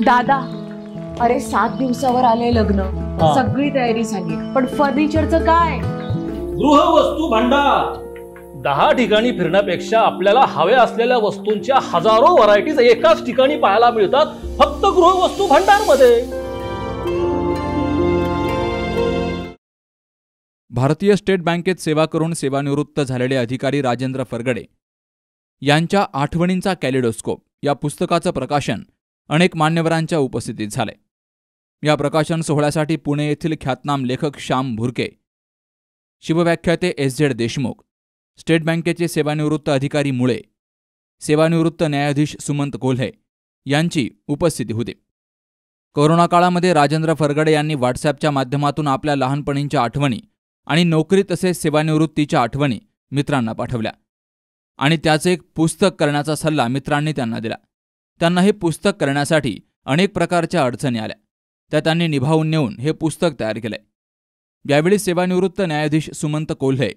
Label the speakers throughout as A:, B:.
A: दादा, अरे 7 दिवसावर आले लग्न, सगळी तयारी झाली, पण फर्निचरचं काय?
B: गृहवस्तू भांडार 10 ठिकाणी फिरण्यापेक्षा आपल्याला हव्या असलेल्या वस्तूंच्या हजारो व्हरायटीज एकाच ठिकाणी पाहायला मिळतात, फक्त गृहवस्तू भांडार मध्ये.
C: भारतीय स्टेट बँकेत सेवा करून सेवानिवृत्त झालेले अधिकारी राजेंद्र फरगडे यांच्या आठवणींचा कॅलिडोस्कोप या पुस्तकाचं प्रकाशन अनेक मान्यवरांच्या उपस्थितीत झाले. या प्रकाशन सोहळ्यासाठी पुणे येथील ख्यातनाम लेखक श्याम भुरके, शिवव्याख्याते SZ देशमुख, स्टेट बँकेचे सेवानिवृत्त अधिकारी मुळे, सेवानिवृत्त न्यायाधीश सुमंत कोल्हे यांची उपस्थिती होती. कोरोना काळामध्ये राजेंद्र फरगडे यांनी व्हॉट्सॲपच्या माध्यमातून आपल्या लहानपणींच्या आठवणी आणि नोकरी तसेच सेवानिवृत्तीच्या आठवणी मित्रांना पाठवल्या आणि त्याचे एक पुस्तक करण्याचा सल्ला मित्रांनी त्यांना दिला. त्यांना हे पुस्तक करण्यासाठी अनेक प्रकारच्या अडचणी आल्या, त्या त्यांनी निभावून नेऊन हे पुस्तक तयार केले. यावेळी सेवानिवृत्त न्यायाधीश सुमंत कोल्हे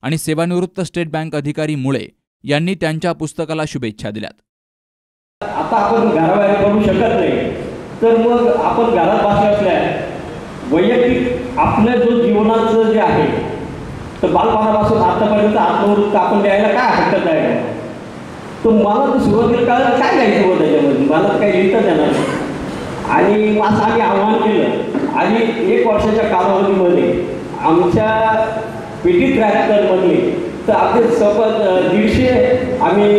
C: आणि सेवानिवृत्त स्टेट बँक अधिकारी मुळे यांनी त्यांच्या पुस्तकाला शुभेच्छा दिल्यात.
D: आता आपण घराबाहेर पडू शकत नाही, तर मग आपण घरात बसल्या असल्या वैयक्तिक आपल्या जो जीवनाचं जे आहे, तर बालपणापासून आतापर्यंत आत्मवृत्त आपण द्यायला काय हरकत आहे. तर मला तर सुरुवातीला कळलं काय लिहायचं होतं त्याच्यामध्ये, मला काही लिहिताच येणार नाही. आणि असं आम्ही आव्हान केलं आणि 1 वर्षाच्या कालावधीमध्ये आमच्या पेटी ट्रॅक्टरमधले तर आपले सोबत 150 आम्ही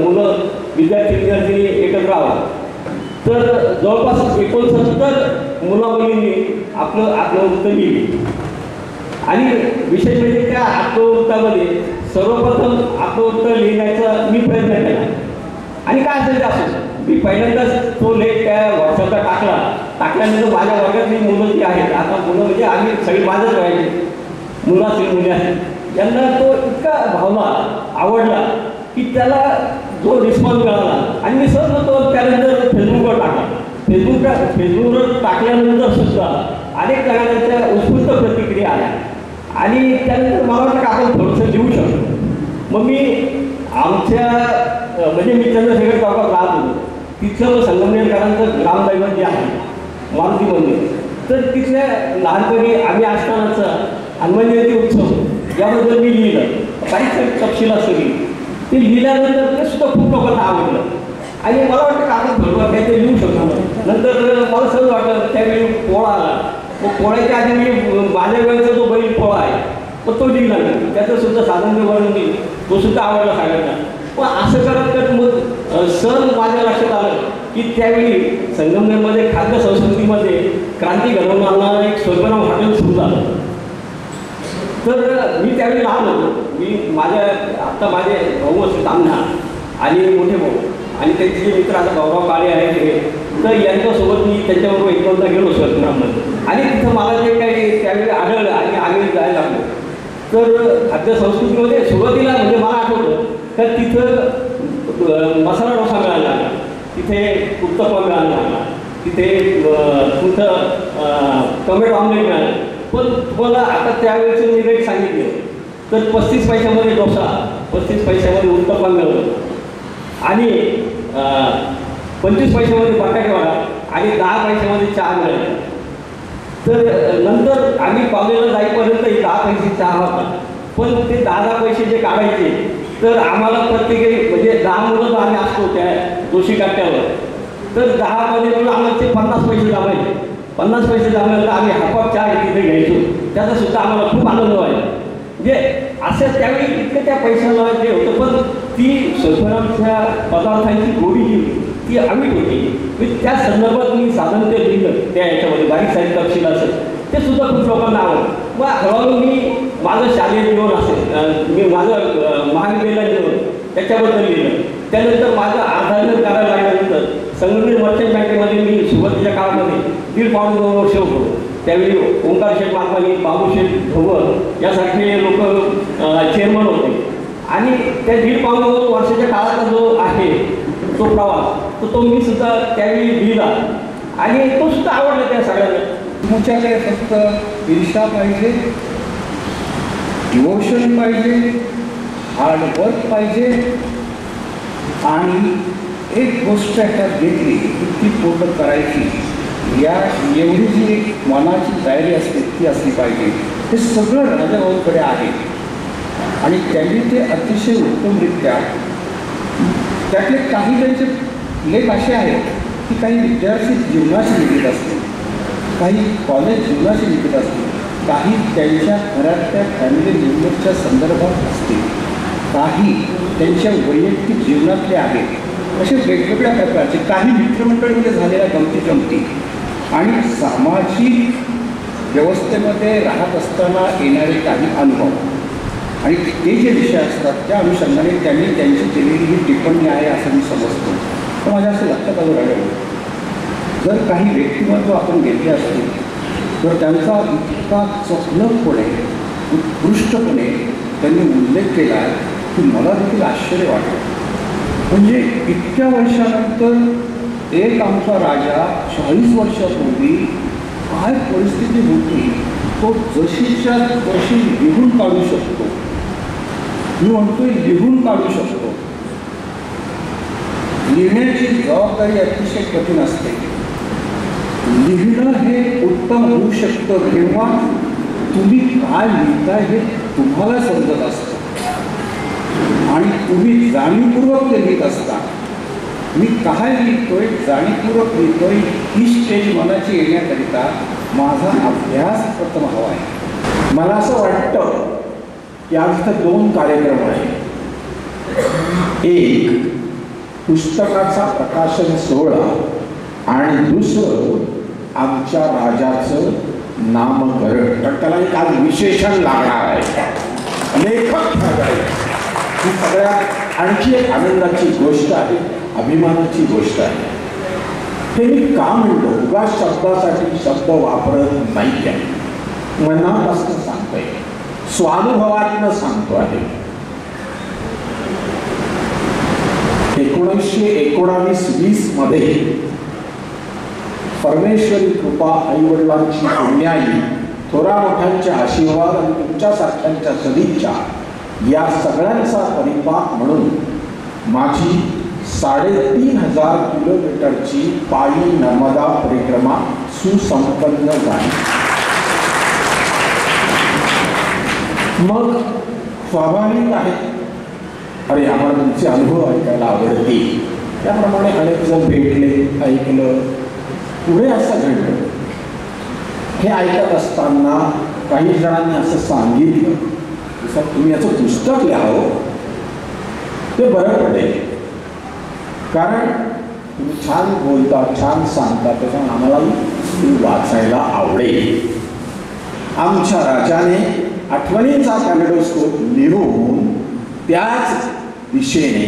D: मुलं विद्यार्थी एकत्र आहोत. तर जवळपास 69 मुलामुलींनी आपलं आत्मवृत्त लिहिली. आणि विशेष म्हणजे त्या आत्मवृत्तामध्ये सर्वप्रथम आत्मवृत्त लिहिण्याचा मी प्रयत्न केला. आणि काय असेल ते असो, मी पहिल्यांदाच तो लेख त्या व्हॉट्सअपला टाकल्यानंतर माझ्या वर्गातली मुलं जी आहेत, आता मुलं म्हणजे आम्ही सगळी माझंच पाहिजे, मुलं असेल मुली आहेत, यांना तो इतका भावला, आवडला की त्याला जो रिस्पॉन्स मिळाला. आणि मी सहज तो त्यानंतर फेसबुकवर टाकला. फेसबुकवर टाकल्यानंतर सुद्धा अनेक जणांच्या उत्स्फूर्त प्रतिक्रिया आल्या. आणि त्यानंतर मला वाटतं की आपण थोडंसं लिहू शकतो. मग मी आमच्या म्हणजे मी चंद्रशेखर चौकात राहत होतो, तिथलं संगमनेरकरांचं ग्रामदैवत जे आहे मारुती मंदिर, तर तिथल्या लहानपणी आम्ही असतानाचा हनुमान जयंती उत्सव याबद्दल मी लिहिलं, काही तपशील सगळी ते लिहिल्यानंतर ते सुद्धा खूप लोकांना आवडलं. आणि मला वाटतं की आपण थोडं काहीतरी लिहू शकतो. नंतर मला सहज वाटलं, त्यावेळी पोळा आला, मग पोळ्याच्या आधी मी माझ्या वेळेचा जो बैल पोळा आहे तर तो लिहिला नाही, त्याचं सुद्धा साधन बनवून दिली, तो सुद्धा आवडला सगळ्यांना. पण असं करत मग सण माझ्या लक्षात आलं की त्यावेळी संगमनेरमध्ये खाद्य संस्कृतीमध्ये क्रांती घडवून आणणारं एक स्वर्गराम हॉटेल सुरू झालं. तर मी त्यावेळी लहान होतो. मी आत्ता माझे भाऊ असतो तामना आणि मोठे भाऊ आणि त्यांचे जे मित्र आता गौरव काळे आहेत, तर यांच्यासोबत मी त्यांच्याबरोबर 1-2दा गेलो स्वर्गराममध्ये. आणि तिथं मला जे काही त्यावेळी आढळलं आणि आम्ही जायला लागलो, तर खाद्य संस्कृतीमध्ये सुरुवातीला म्हणजे मला आठवतं तर तिथं मसाला डोसा मिळायला लागला, तिथे उत्तप्पा मिळायला लागला, तिथे तुमचं टोमॅटो ऑमलेट मिळालं. पण तुम्हाला आता त्यावेळेचं मी रेट सांगितले तर 35 पैशामध्ये डोसा, 35 पैशामध्ये उत्तप्पा मिळवलं आणि 25 पैशामध्ये बटाटेवडा आणि 10 पैशामध्ये चहा मिळाला. तर नंतर आम्ही कॉलेजला जाईपर्यंत 10 पैसे चहा होता. पण ते 10 पैसे जे काढायचे तर आम्हाला प्रत्येकी म्हणजे 10 मुलं तर आम्ही असतो त्या जोशी काट्यावर, तर 10मध्ये आम्हाला ते 50 पैसे जमायचे. 50 पैसे जमल्यानंतर आम्ही हापॉप चहा तिथे घ्यायचो, त्याचा सुद्धा आम्हाला खूप आनंद व्हायचा. म्हणजे असं त्यावेळी इतकं त्या पैशाला जे होतं, पण ती स्वर्गरामच्या पदार्थांची गोडी जी ती अमीट होती. त्या संदर्भात मी साधन ते लिहिलं त्या याच्यामध्ये बारीक सारीक तपशील असेल, ते सुद्धा खूप लोकांना आवडलं. मग हळूहळू मी माझं शालेय जीवन असेल, मी माझं महाविद्यालय जीवन त्याच्याबद्दल लिहिलं. त्यानंतर माझं अर्धांगण करायला लागल्यानंतर संगमनेर मर्चंट बँकेमध्ये मी सुरुवातीच्या काळामध्ये 1.5-2 वर्ष होतो. त्यावेळी ओंकार शेठ मालपानी, बाबूशेठ भोवर यासारखे लोक चेअरमन होते. आणि त्या 1.5-2 वर्षाच्या काळाचा जो आहे तो प्रवास तो मी सुद्धा त्यावेळी लिहिला आणि तो सुद्धा आवडला त्या सगळ्यांना.
E: तुमच्याकडे फक्त ईर्षा पाहिजे, डिवोशन पाहिजे, हार्डवर्क पाहिजे आणि एक गोष्ट ह्याच्यात घेतली की ती पूर्ण करायची या एवढी जी एक मनाची तयारी असते ती असली पाहिजे. हे सगळं राजाभाऊकडे आहे आणि त्यांनी ते अतिशय उत्तमरित्या त्यातले काही त्यांचे लेख असे आहेत की काही विद्यार्थी जीवनाशी निगडीत असते, काही कॉलेज जीवनाशी निगडीत असते, काही त्यांच्या घरातल्या फॅमिली मेंबर्सच्या संदर्भात असते, काही त्यांच्या वैयक्तिक जीवनातले आहेत. असे वेगवेगळ्या प्रकारचे काही मित्रमंडळीमध्ये झालेल्या गमती आणि सामाजिक व्यवस्थेमध्ये राहत असताना येणारे काही अनुभव आणि ते जे विषय असतात त्या अनुषंगाने त्यांनी त्यांची केलेली ही टिप्पणी आहे असं मी समजतो. तर माझ्या असं लक्षात आलं राहिलं, जर काही व्यक्तिमत्व आपण घेतले असतील तर त्यांचा इतका चोखलपणे उत्कृष्टपणे त्यांनी उल्लेख केला की मला देखील आश्चर्य वाटलं. म्हणजे इतक्या वर्षानंतर एक आमचा राजा 40 वर्षापूर्वी काय परिस्थिती होती तो जशीच्या तशी लिहून काढू शकतो. मी म्हणतोय लिहून काढू शकतो. लिहिण्याची जबाबदारी अतिशय कठीण असते. लिहिणं हे उत्तम होऊ शकतं किंवा तुम्ही काय लिहिताय हे तुम्हाला समजत असतं आणि तुम्ही जाणीवपूर्वक ते लिहित असता. मी काय लिहितोय, जाणीवपूर्वक लिहितोय ही स्टेज मनाची येण्याकरिता माझा अभ्यास प्रथम हवा आहे.
F: मला असं वाटतं की आज इथं 2 कार्यक्रम आहेत. एक पुस्तकाचा प्रकाशन सोहळा आणि दुसरं आमच्या राजाचं नामकरण. पण त्याला एक आज विशेषण लागणार आहे, लेखक ठरवायचे. ही सगळ्यात आणखी एक आनंदाची गोष्ट आहे, अभिमानाची गोष्ट आहे. हे मी का म्हणतो, उगा शब्दासाठी शब्द वापरत नाही आहे, मनापासून सांगतोय, स्वानुभवातनं सांगतो आहे. 1919-20 मध्ये परमेश्वरी कृपा, आईवडिलांची पुण्याई, थोरा मोठ्यांचे आशीर्वाद आणि तुमच्यासारख्यांच्या सदिच्छा या सगळ्यांचा परिपाक म्हणून माझी 3500 किलोमीटरची पायी नर्मदा परिक्रमा सुसंपन्न झाली. मग स्वाभाविक आहे, अरे आम्हाला तुमचे अनुभव ऐकायला आवडतील. त्याप्रमाणे अनेक जण भेटले, ऐकलं, पुढे असं घडलं. हे ऐकत असताना काही जणांनी असं सांगितलं, जसं तुम्ही याचं पुस्तक लिहावं ते बरं पडेल, कारण तुम्ही छान बोलता, छान सांगता, त्याच्यामुळे आम्हालाही ती वाचायला आवडेल. आमच्या राजाने आठवणींचा कॅलेडोस्कोप लिहून त्याच दिशेने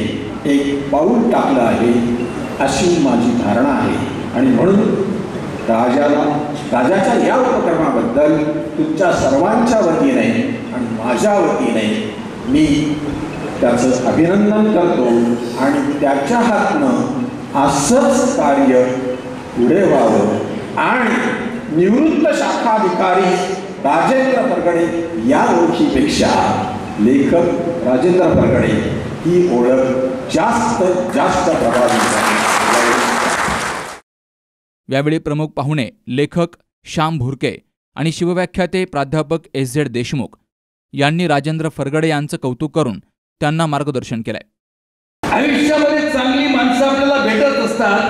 F: एक पाऊल टाकलं आहे अशी माझी धारणा आहे. आणि म्हणून राजाच्या या उपक्रमाबद्दल तुमच्या सर्वांच्या वतीने आणि माझ्या वतीने मी त्याचं अभिनंदन करतो आणि त्याच्या हातनं असंच कार्य पुढे व्हावं आणि निवृत्त शाखाधिकारी राजेंद्र फरगडे या ओळखीपेक्षा लेखक राजेंद्र फरगडे ही ओळख जास्त प्रभावी झाली.
C: यावेळी प्रमुख पाहुणे लेखक श्याम भुरके आणि शिवव्याख्याते प्राध्यापक SZ देशमुख यांनी राजेंद्र फरगडे यांचं कौतुक करून त्यांना मार्गदर्शन केलंय.
G: आयुष्यामध्ये चांगली माणसं आपल्याला भेटत असतात,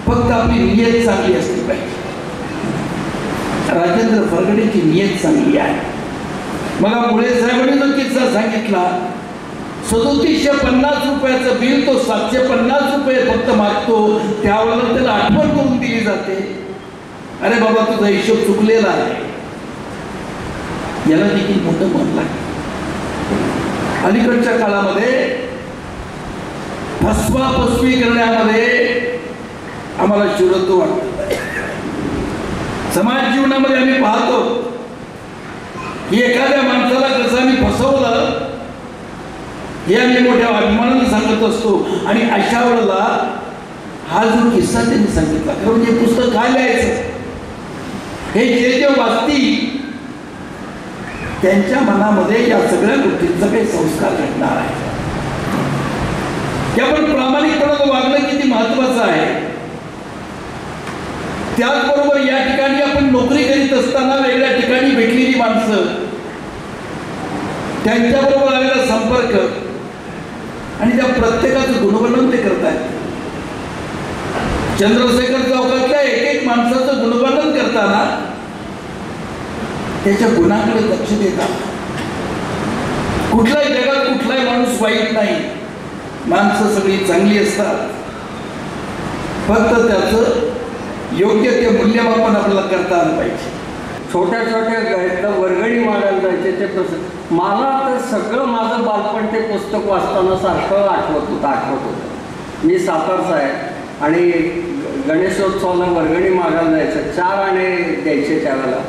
G: फक्त आपली नियत चांगली असली पाहिजे. राजेंद्र फरगडेची नियत चांगली आहे. मला मुळे साहेबांनी जो किस्सा सांगितला, 3750 रुपयाचं बिल तो 750 रुपये फक्त मागतो, त्यावेळेला त्याला आठवण करून दिली जाते, अरे बाबा तुझा हिशोब चुकलेला आहे. याला देखील मोठं मन लागतं. अलीकडच्या काळामध्ये फसवाफसवी करण्यामध्ये आम्हाला चिडतो वाटतं. समाज जीवनामध्ये आम्ही पाहतो की एखाद्या माणसाला कसं आम्ही फसवलं हे आम्ही मोठ्या अभिमानाने सांगत असतो. आणि अशा वेळेला हा जो किस्सा त्यांनी सांगितला, खरं म्हणजे पुस्तक काय लिहायचं, हे जे वाचतील त्यांच्या मनामध्ये या सगळ्या गोष्टींचा काही संस्कार घडणार आहे. की आपण प्रामाणिकपणानं वागणं किती महत्वाचं आहे. त्याचबरोबर या ठिकाणी आपण नोकरी करीत असताना वेगळ्या ठिकाणी भेटलेली माणसं, त्यांच्याबरोबर आलेला संपर्क आणि त्या प्रत्येकाचं गुणवर्णन ते करतायत. चंद्रशेखर चौकातल्या एक एक माणसाचं गुणवर्णन करताना त्याच्या गुणाकडे लक्ष देतात. कुठल्याही जगात कुठलाही माणूस वाईट नाही, माणसं सगळी चांगली असतात. फक्त त्याचं योग्य ते मूल्यमापन आपल्याला करता आलं पाहिजे.
E: छोट्या छोट्या वर्गणी मागायला जायचे ते प्रसंग मला तर सगळं माझं बालपण ते पुस्तक वाचताना सारखं आठवत होतं. मी सातारचा आहे आणि गणेशोत्सवाला वर्गणी मागायला जायचं. 4 आणे द्यायचे त्यावेळेला.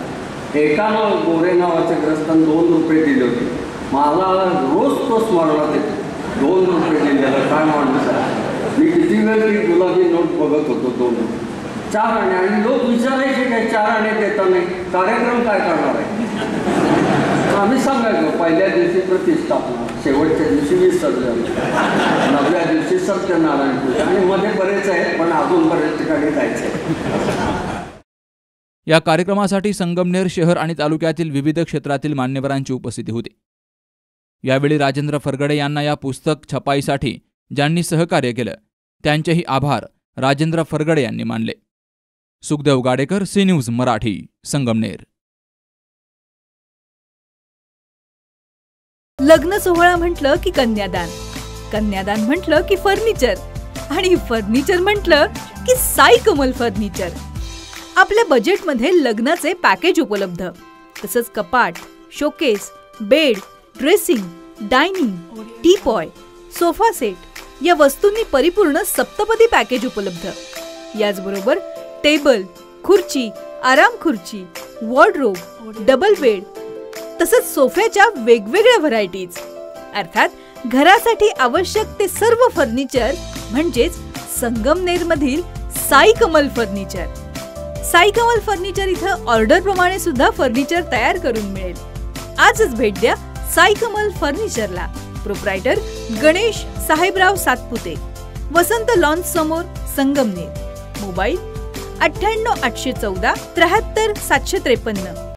E: एकानं गोरे नावाच्या ग्रस्तानं 2 रुपये दिले होते. मला रोज तो स्मरणात येतो. 2 रुपये दिलेलं काय माणूस आहे. मी किती वेळ ती गुलाबी नोट बघत होतो. 2 रुपये 4 आणे. आणि लोक विचारायचे काय 4 आणे देता नाही, कार्यक्रम काय करणार आहे. आम्ही सांगायचो पहिल्या दिवशी प्रतिष्ठापना, शेवटच्या दिवशी विसर्जन, 9व्या दिवशी सत्यनारायण पूजा आणि मध्ये बरेच आहे पण अजून बरेच ठिकाणी जायचं आहे.
C: या कार्यक्रमासाठी संगमनेर शहर आणि तालुक्यातील विविध क्षेत्रातील मान्यवरांची उपस्थिती होती. यावेळी राजेंद्र फरगडे यांना या पुस्तक छपाईसाठी ज्यांनी सहकार्य केलं त्यांचेही आभार राजेंद्र फरगडे यांनी मानले. Sukhdev Gadekar, C news Marathi, Sangamner.
H: लग्न सोहळा म्हटलं की कन्यादान, कन्यादान म्हटलं की फर्निचर आणि फर्निचर म्हटलं की साई कमल फर्निचर. आपल्या बजेटमध्ये लग्नाचे पॅकेज उपलब्ध. तसंच कपाट, showcase, bed, dressing, dining, teapoy, sofa set या वस्तूंनी परिपूर्ण सप्तपदी पॅकेज उपलब्ध. याचबरोबर टेबल, खुर्ची, आराम खुर्ची, वॉर्डरोब, डबल बेड तसंच सोफ्याच्या वेगवेगळ्या व्हरायटीज. अर्थात घरासाठी आवश्यक ते सर्व फर्निचर म्हणजेच संगमनेरमधील साई कमल फर्निचर. साई कमल फर्निचर इथं ऑर्डर प्रमाणे सुद्धा फर्निचर तयार करून मिळेल. आजच भेट द्या साई कमल फर्निचरला. प्रोप्रायटर गणेश साहेबराव सातपुते, वसंत लॉन्च समोर, संगमनेर. मोबाईल 98 814 73 753.